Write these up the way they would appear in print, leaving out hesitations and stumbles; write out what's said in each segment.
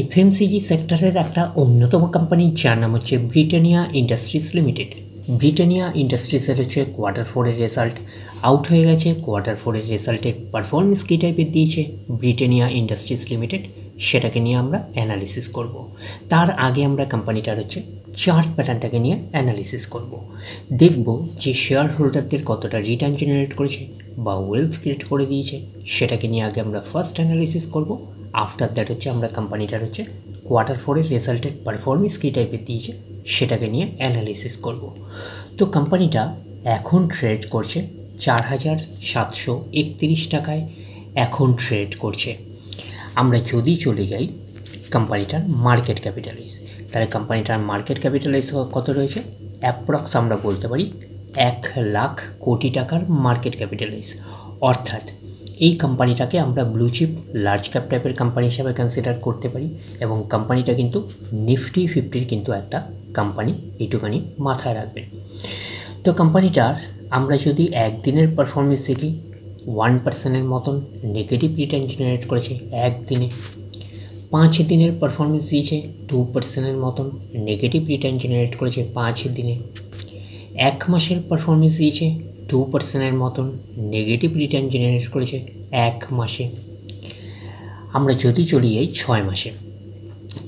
FMCG সেক্টরের একটা অন্যতম কোম্পানি যার নাম হচ্ছে ব্রিটানিয়া ইন্ডাস্ট্রিজ লিমিটেড। ব্রিটানিয়া ইন্ডাস্ট্রিজের হচ্ছে কোয়ার্টার 4-এর রেজাল্ট আউট হয়ে গেছে। কোয়ার্টার 4-এর রেজাল্টের পারফরমেন্স কী টাইপের দিয়েছে ব্রিটানিয়া ইন্ডাস্ট্রিজ লিমিটেড, সেটাকে নিয়ে আমরা অ্যানালিসিস করব। তার আগে আমরা কোম্পানিটার হচ্ছে চার্ট প্যাটার্নটাকে নিয়ে অ্যানালিসিস করব। দেখব যে শেয়ার হোল্ডারদের কতটা রিটার্ন জেনারেট করেছে বা ওয়েলথ ক্রিয়েট করে দিয়েছে, সেটাকে নিয়ে আগে আমরা ফার্স্ট অ্যানালিসিস করব। আফটার দ্যাট হচ্ছে আমরা কোম্পানিটার হচ্ছে কোয়ার্টার 4-এর রেজাল্টের পারফরমেন্স কী টাইপের দিয়েছে সেটাকে নিয়ে অ্যানালিসিস করব। তো কোম্পানিটা এখন ট্রেড করছে 4,731 টাকায় এখন ট্রেড করছে। আমরা যদি চলে যাই কোম্পানিটার মার্কেট ক্যাপিটালাইজ, তাহলে কোম্পানিটার মার্কেট ক্যাপিটালাইজ কত রয়েছে? অ্যাপ্রক্স আমরা বলতে পারি 1,00,000 কোটি টাকার মার্কেট ক্যাপিটালাইজ। অর্থাৎ এই কোম্পানিটাকে আমরা ব্লু চিপ লার্জ ক্যাপ টাইপের কোম্পানি হিসাবে কনসিডার করতে পারি এবং কোম্পানিটা কিন্তু নিফটি 50-র কিন্তু একটা কোম্পানি, এইটুখানি মাথায় রাখবেন। তো কোম্পানিটার আমরা যদি একদিনের পারফরমেন্স দেখি 1%-এর মতন নেগেটিভ রিটার্ন জেনারেট করেছে একদিনে। 5 দিনের পারফরমেন্স দিয়েছে 2%-এর মতন নেগেটিভ রিটার্ন জেনারেট করেছে 5 দিনে। 1 মাসের পারফরমেন্স দিয়েছে 2%-এর মতন নেগেটিভ রিটার্ন জেনারেট করেছে 1 মাসে। আমরা যদি চলে যাই 6 মাসে,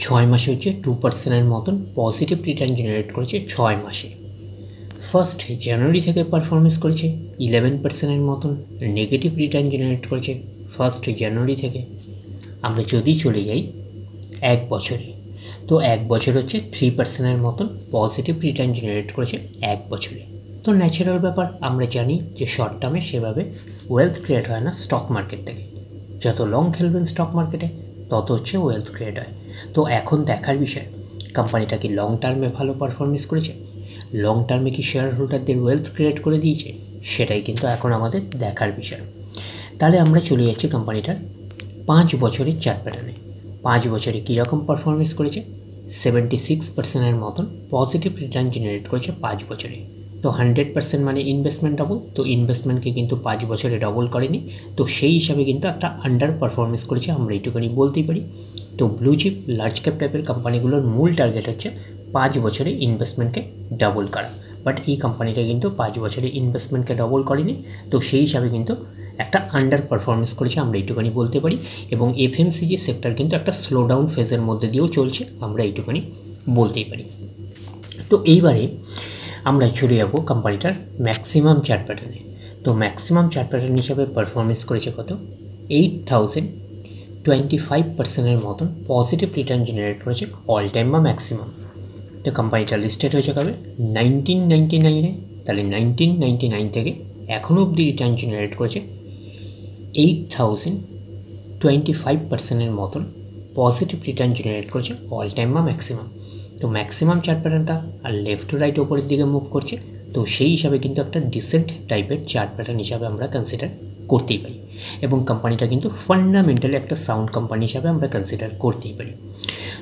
6 মাসে হচ্ছে 2%-এর মতন পজিটিভ রিটার্ন জেনারেট করেছে 6 মাসে। 1 জানুয়ারি থেকে পারফরমেন্স করেছে 11%-এর মতন নেগেটিভ রিটার্ন জেনারেট করেছে 1 জানুয়ারি থেকে। আমরা যদি চলে যাই 1 বছরে, তো 1 বছর হচ্ছে 3%-এর মতন পজিটিভ রিটার্ন জেনারেট করেছে 1 বছরে। তো ন্যাচারাল ব্যাপার, আমরা জানি যে শর্ট টার্মে সেভাবে ওয়েলথ ক্রিয়েট হয় না স্টক মার্কেট থেকে। যত লং খেলবেন স্টক মার্কেটে তত হচ্ছে ওয়েলথ ক্রিয়েট হয়। তো এখন দেখার বিষয় কোম্পানিটা কি লং টার্মে ভালো পারফরমেন্স করেছে, লং টার্মে কি শেয়ার হোল্ডারদের ওয়েলথ ক্রিয়েট করে দিয়েছে, সেটাই কিন্তু এখন আমাদের দেখার বিষয়। তাহলে আমরা চলে যাচ্ছি কোম্পানিটার 5 বছরের চার্ট প্যাটার্নে। 5 বছরে কীরকম পারফরমেন্স করেছে? 76%-এর মতন পজিটিভ রিটার্ন জেনারেট করেছে 5 বছরে। তো 100% মানে ইনভেস্টমেন্ট ডবল, তো ইনভেস্টমেন্টকে কিন্তু 5 বছরে ডবল করেনি, তো সেই হিসাবে কিন্তু একটা আন্ডার পারফরমেন্স করেছে, আমরা এইটুখানি বলতেই পারি। তো ব্লু চিপ লার্জ ক্যাপ টাইপের কোম্পানিগুলোর মূল টার্গেট হচ্ছে 5 বছরে ইনভেস্টমেন্টকে ডবল করা, বাট এই কোম্পানিটা কিন্তু 5 বছরে ইনভেস্টমেন্টকে ডবল করেনি, তো সেই হিসাবে কিন্তু একটা আন্ডার পারফরমেন্স করেছে, আমরা এইটুখানি বলতে পারি। এবং এফএমসিজি সেক্টর কিন্তু একটা স্লো ডাউন ফেজের মধ্যে দিয়েও চলছে, আমরা এইটুখানি বলতেই পারি। তো এইবারে আমরা চলে যাবো কোম্পানিটার ম্যাক্সিমাম চার্ট প্যাটার্নে। তো ম্যাক্সিমাম চার্ট প্যাটার্ন হিসাবে পারফরমেন্স করেছে কত? 8,025%-এর মতন পজিটিভ রিটার্ন জেনারেট করেছে অল টাইম বা ম্যাক্সিমাম। তো কোম্পানিটা লিস্টেড হয়েছে কবে? 1999-এ। তাহলে 1999 থেকে এখনও অবধি রিটার্ন জেনারেট করেছে 8,025%-এর মতন পজিটিভ রিটার্ন জেনারেট করেছে অল টাইম বা ম্যাক্সিমাম। তো ম্যাক্সিমাম চার্ট প্যাটার্নটা আর লেফট টু রাইট ওপরের দিকে মুভ করছে, তো সেই হিসাবে কিন্তু একটা ডিসেন্ট টাইপের চার্ট প্যাটার্ন হিসাবে আমরা কনসিডার করতেই পারি এবং কোম্পানিটা কিন্তু ফান্ডামেন্টালি একটা সাউন্ড কোম্পানি হিসাবে আমরা কনসিডার করতেই পারি।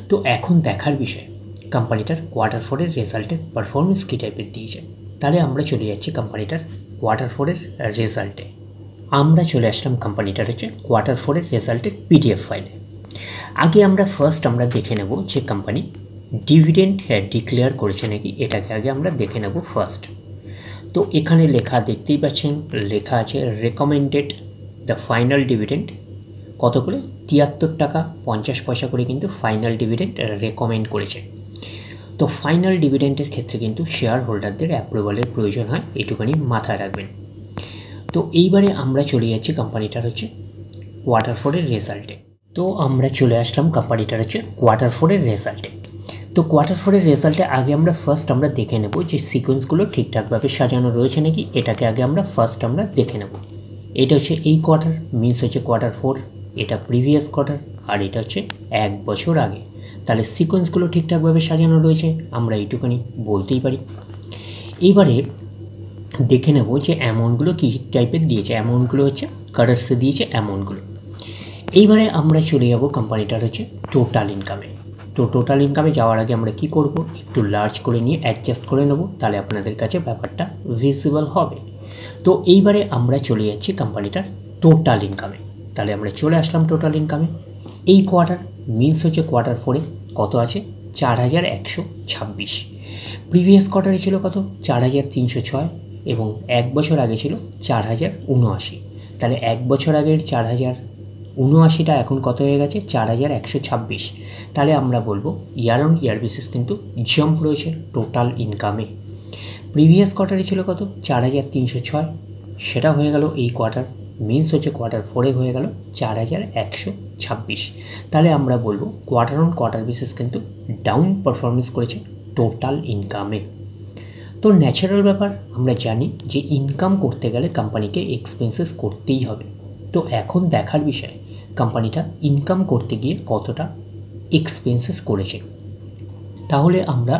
তো এখন দেখার বিষয় কোম্পানিটার কোয়ার্টার 4-এর রেজাল্টের পারফরমেন্স কী টাইপের দিয়েছে। তাহলে আমরা চলে যাচ্ছি কোম্পানিটার কোয়ার্টার 4-এর রেজাল্টে। আমরা চলে আসলাম কোম্পানিটার হচ্ছে কোয়ার্টার 4-এর রেজাল্টের পিডিএফ ফাইলে। আগে আমরা ফার্স্ট আমরা দেখে নেব যে কোম্পানি ডিভিডেন্ড ডিক্লেয়ার করেছে নাকি, এটাকে আগে আমরা দেখে নেব ফার্স্ট। তো এখানে লেখা দেখতেই পাচ্ছেন, লেখা আছে রেকমেন্ডেড দ্য ফাইনাল ডিভিডেন্ড কত করে? 73 টাকা 50 পয়সা করে কিন্তু ফাইনাল ডিভিডেন্ড রেকমেন্ড করেছে। তো ফাইনাল ডিভিডেন্ডের ক্ষেত্রে কিন্তু শেয়ার হোল্ডারদের অ্যাপ্রুভালের প্রয়োজন হয়, এইটুখানি মাথায় রাখবেন। তো এইবারে আমরা চলে যাচ্ছি কোম্পানিটার হচ্ছে কোয়ার্টার 4-এর রেজাল্টে। তো আমরা চলে আসলাম কোম্পানিটার হচ্ছে কোয়ার্টার 4-এর রেজাল্টে। তো কোয়ার্টার 4-এর রেজাল্টে আগে আমরা ফার্স্ট আমরা দেখে নেব যে সিকোয়েন্সগুলো ঠিকঠাকভাবে সাজানো রয়েছে নাকি, এটাকে আগে আমরা ফার্স্ট আমরা দেখে নেব। এটা হচ্ছে এই কোয়ার্টার, মিনস হচ্ছে কোয়ার্টার 4, এটা প্রিভিয়াস কোয়ার্টার, আর এটা হচ্ছে 1 বছর আগে। তাহলে সিকোয়েন্সগুলো ঠিকঠাকভাবে সাজানো রয়েছে, আমরা এইটুখানি বলতেই পারি। এইবারে দেখে নেব যে অ্যামাউন্টগুলো কী টাইপের দিয়েছে। অ্যামাউন্টগুলো হচ্ছে কারেন্সি দিয়েছে অ্যামাউন্টগুলো। এইবারে আমরা চলে যাব কোম্পানিটার হচ্ছে টোটাল ইনকামে। তো টোটাল ইনকামে যাওয়ার আগে আমরা কি করব, একটু লার্জ করে নিয়ে অ্যাডজাস্ট করে নেব, তাহলে আপনাদের কাছে ব্যাপারটা ভিজিবল হবে। তো এইবারে আমরা চলে যাচ্ছি কোম্পানিটার টোটাল ইনকামে। তাহলে আমরা চলে আসলাম টোটাল ইনকামে। এই কোয়ার্টার মিনস হচ্ছে Q4 কত আছে 4126। প্রিভিয়াস কোয়ার্টারে ছিল কত 4306 এবং এক বছর আগে ছিল 4079। তাহলে এক বছর আগের 4079টা এখন কত হয়ে গেছে 4126। তাহলে আমরা বলবো ইয়ার অন ইয়ার বেসিস কিন্তু জাম্প রয়েছে টোটাল ইনকামে। প্রিভিয়াস কোয়ার্টারে ছিল কত 4306, সেটা হয়ে গেল এই কোয়ার্টার, মিনস হচ্ছে Q4 হয়ে গেল 4126। তাহলে আমরা বলবো কোয়ার্টার অন কোয়ার্টার বেসিস কিন্তু ডাউন পারফরমেন্স করেছে টোটাল ইনকামে। তো ন্যাচারাল ব্যাপার, আমরা জানি যে ইনকাম করতে গেলে কোম্পানিকে এক্সপেন্সেস করতেই হবে। তো এখন দেখার বিষয় কোম্পানিটা ইনকাম করতে গিয়ে কতটা এক্সপেন্সেস করেছে। তাহলে আমরা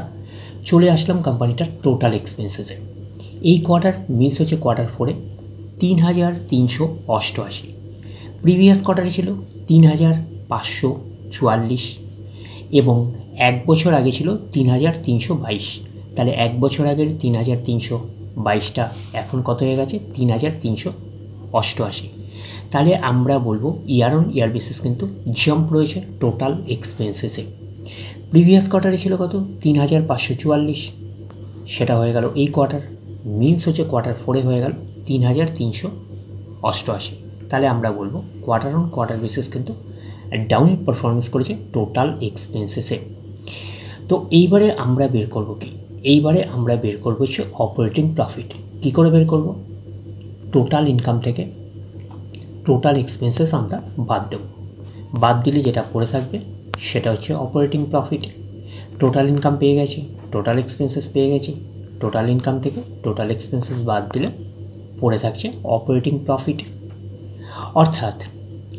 চলে আসলাম কোম্পানিটার টোটাল এক্সপেন্সেসে। এই কোয়ার্টার মিস হচ্ছে Q4 3388, প্রিভিয়াস কোয়ার্টারে ছিল 3544 এবং এক বছর আগে ছিল 3322। তাহলে এক বছর আগের 3322টা এখন কত হয়ে গেছে 3388। তাহলে আমরা বলবো ইয়ার অন ইয়ার বেসিস কিন্তু জাম্প রয়েছে টোটাল এক্সপেন্সেসে। প্রিভিয়াস কোয়ার্টারে ছিল কত 3544, সেটা হয়ে গেল এই কোয়ার্টার, মিনস হচ্ছে Q4 হয়ে গেল 3388। তাহলে আমরা বলবো কোয়ার্টার অন কোয়ার্টার বেসিস কিন্তু ডাউন পারফরমেন্স করেছে টোটাল এক্সপেন্সেসে। তো এইবারে আমরা বের করব কি, এইবারে আমরা বের করব হচ্ছে অপারেটিং প্রফিট। কী করে বের করব, টোটাল ইনকাম থেকে টোটাল এক্সপেন্সেস আমরা বাদ দেব, বাদ দিলে যেটা পড়ে থাকবে সেটা হচ্ছে অপারেটিং প্রফিট। টোটাল ইনকাম পেয়ে গেছি, টোটাল এক্সপেন্সেস পেয়ে গেছি, টোটাল ইনকাম থেকে টোটাল এক্সপেন্সেস বাদ দিলে পড়ে থাকছে অপারেটিং প্রফিট। অর্থাৎ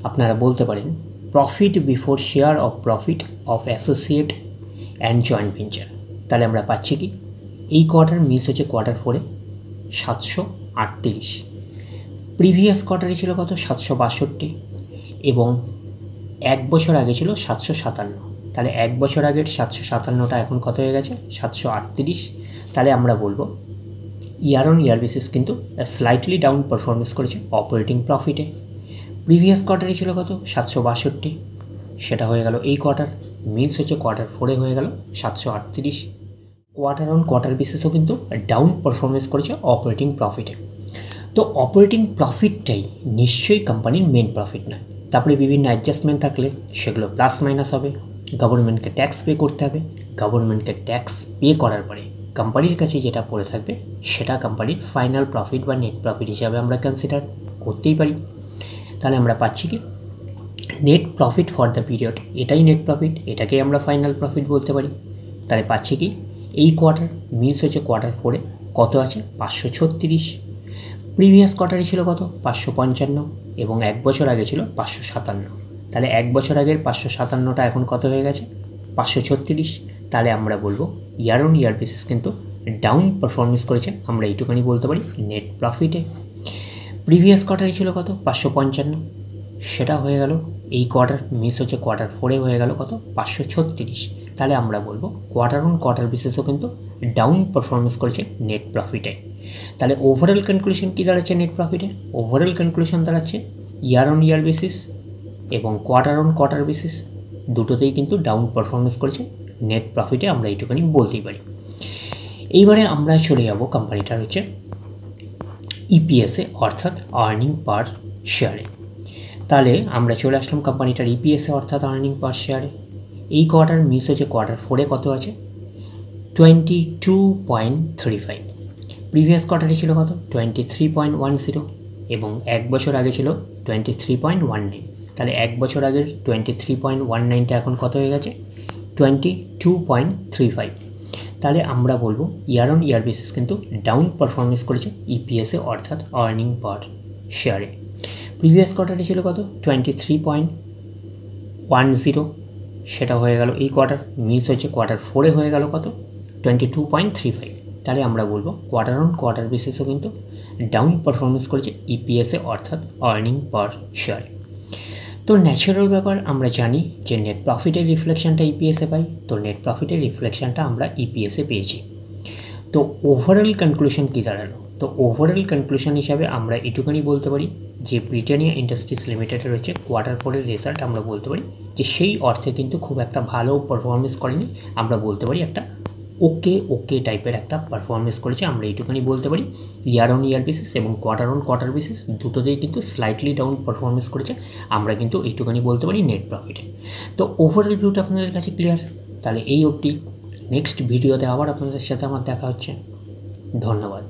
আপনারা বলতে পারেন profit before share of profit of associate and joint venture. তাহলে আমরা পাচ্ছি কি, এই কোয়ার্টার মিস হচ্ছে Q4 738, প্রিভিয়াস কোয়ার্টারে ছিল কত 762 এবং এক বছর আগে ছিল 757। তাহলে এক বছর আগের 757টা এখন কত হয়ে গেছে 738। তাহলে আমরা বলবো ইয়ার অন ইয়ার বেসিস কিন্তু স্লাইটলি ডাউন পারফরমেন্স করেছে অপারেটিং প্রফিটে। প্রিভিয়াস কোয়ার্টারে ছিল কত 762, সেটা হয়ে গেল এই কোয়ার্টার, মিনস হচ্ছে Q4 হয়ে গেল 738। কোয়ার্টার অন কোয়ার্টার বেসিসও কিন্তু ডাউন পারফরমেন্স করেছে অপারেটিং প্রফিটে। তো অপারেটিং প্রফিটটাই নিশ্চয়ই কোম্পানির মেন প্রফিট নয়। তারপরে বিভিন্ন অ্যাডজাস্টমেন্ট থাকলে সেগুলো প্লাস মাইনাস হবে, গভর্নমেন্টকে ট্যাক্স পে করতে হবে, গভর্নমেন্টকে ট্যাক্স পে করার পরে কোম্পানির কাছে যেটা পড়ে থাকবে সেটা কোম্পানির ফাইনাল প্রফিট বা নেট প্রফিট হিসাবে আমরা কনসিডার করতেই পারি। তাহলে আমরা পাচ্ছি কি net profit for the period, এটাই নেট প্রফিট, এটাকেই আমরা ফাইনাল প্রফিট বলতে পারি। তাহলে পাচ্ছি কি এই কোয়ার্টার মিস হচ্ছে Q4 কত আছে 536, প্রিভিয়াস কোয়ার্টারে ছিল কত 555 এবং এক বছর আগে ছিল 557। তাহলে এক বছর আগের 557টা এখন কত হয়ে গেছে 536। তাহলে আমরা বলবো ইয়ার অন ইয়ার বেসিস কিন্তু ডাউন পারফরমেন্স করেছে, আমরা এইটুখানি বলতে পারি নেট প্রফিটে। প্রিভিয়াস কোয়ার্টারে ছিল কত 555, সেটা হয়ে গেল এই কোয়ার্টার মিস হচ্ছে Q4 হয়ে গেল কত 536। তাহলে আমরা বলবো কোয়ার্টার অন কোয়ার্টার বেসিসও কিন্তু ডাউন পারফরমেন্স করেছে নেট প্রফিটে। তাহলে ওভারঅল কনক্লুশন কী দাঁড়াচ্ছে নেট প্রফিটে, ওভারঅল কনক্লুশন দাঁড়াচ্ছে ইয়ার অন ইয়ার বেসিস এবং কোয়ার্টার অন কোয়ার্টার বেসিস দুটোতেই কিন্তু ডাউন পারফরমেন্স করেছে নেট প্রফিটে, আমরা এইটুখানি বলতেই পারি। এইবারে আমরা চলে যাব কোম্পানিটার হচ্ছে ইপিএসে অর্থাৎ আর্নিং পার শেয়ারে। তাহলে আমরা চলে আসলাম কোম্পানিটার ইপিএসে অর্থাৎ আর্নিং পার শেয়ারে। এই কোয়ার্টার মিস হচ্ছে Q4 কত আছে 22.35, প্রিভিয়াস কোয়ার্টারে ছিল কত 23.10 এবং এক বছর আগে ছিল 23.19। তাহলে এক বছর আগের 23.19টা এখন কত হয়ে গেছে 22.35। তাহলে আমরা বলবো ইয়ার অন ইয়ার বেসিস কিন্তু ডাউন পারফরমেন্স করেছে ইপিএসে অর্থাৎ আর্নিং পার শেয়ারে। প্রিভিয়াস কোয়ার্টারে ছিল কত 23.10, সেটা হয়ে গেল এই কোয়ার্টার, মিস হচ্ছে Q4 হয়ে গেল কত 22.35। তাহলে আমরা বলবো কোয়ার্টার অন কোয়ার্টার বেসিসও কিন্তু ডাউন পারফরমেন্স করেছে ইপিএসে অর্থাৎ আর্নিং পার শেয়ার। তো ন্যাচারাল ব্যাপার, আমরা জানি যে নেট প্রফিটের রিফ্লেকশনটা ইপিএসে পাই, তো নেট প্রফিটের রিফ্লেকশনটা আমরা ইপিএসে পেয়েছি। তো ওভারঅল কনক্লুশন কী দাঁড়ালো, তো তো ওভারঅল কনক্লুশন হিসাবে আমরা এটুকুনি বলতে পারি যে ব্রিটানিয়া ইন্ডাস্ট্রিজ লিমিটেডের হচ্ছে কোয়ার্টার ফোরের রেজাল্ট আমরা বলতে পারি যে সেই অর্থে কিন্তু খুব একটা ভালো পারফরমেন্স করেনি, আমরা বলতে পারি একটা ওকে টাইপের একটা পারফরমেন্স করেছে, আমরা এইটুকুনি বলতে পারি। ইয়ার অন ইয়ার বেসিস এবং কোয়ার্টার অন কোয়ার্টার বেসিস দুটোতেই কিন্তু স্লাইটলি ডাউন পারফরমেন্স করেছে, আমরা কিন্তু এইটুকুনি বলতে পারি নেট প্রফিটে। তো ওভারঅল ভিউটা আপনাদের কাছে ক্লিয়ার? তাহলে এই অবধি, নেক্সট ভিডিওতে আবার আপনাদের সাথে আমার দেখা হচ্ছে। ধন্যবাদ।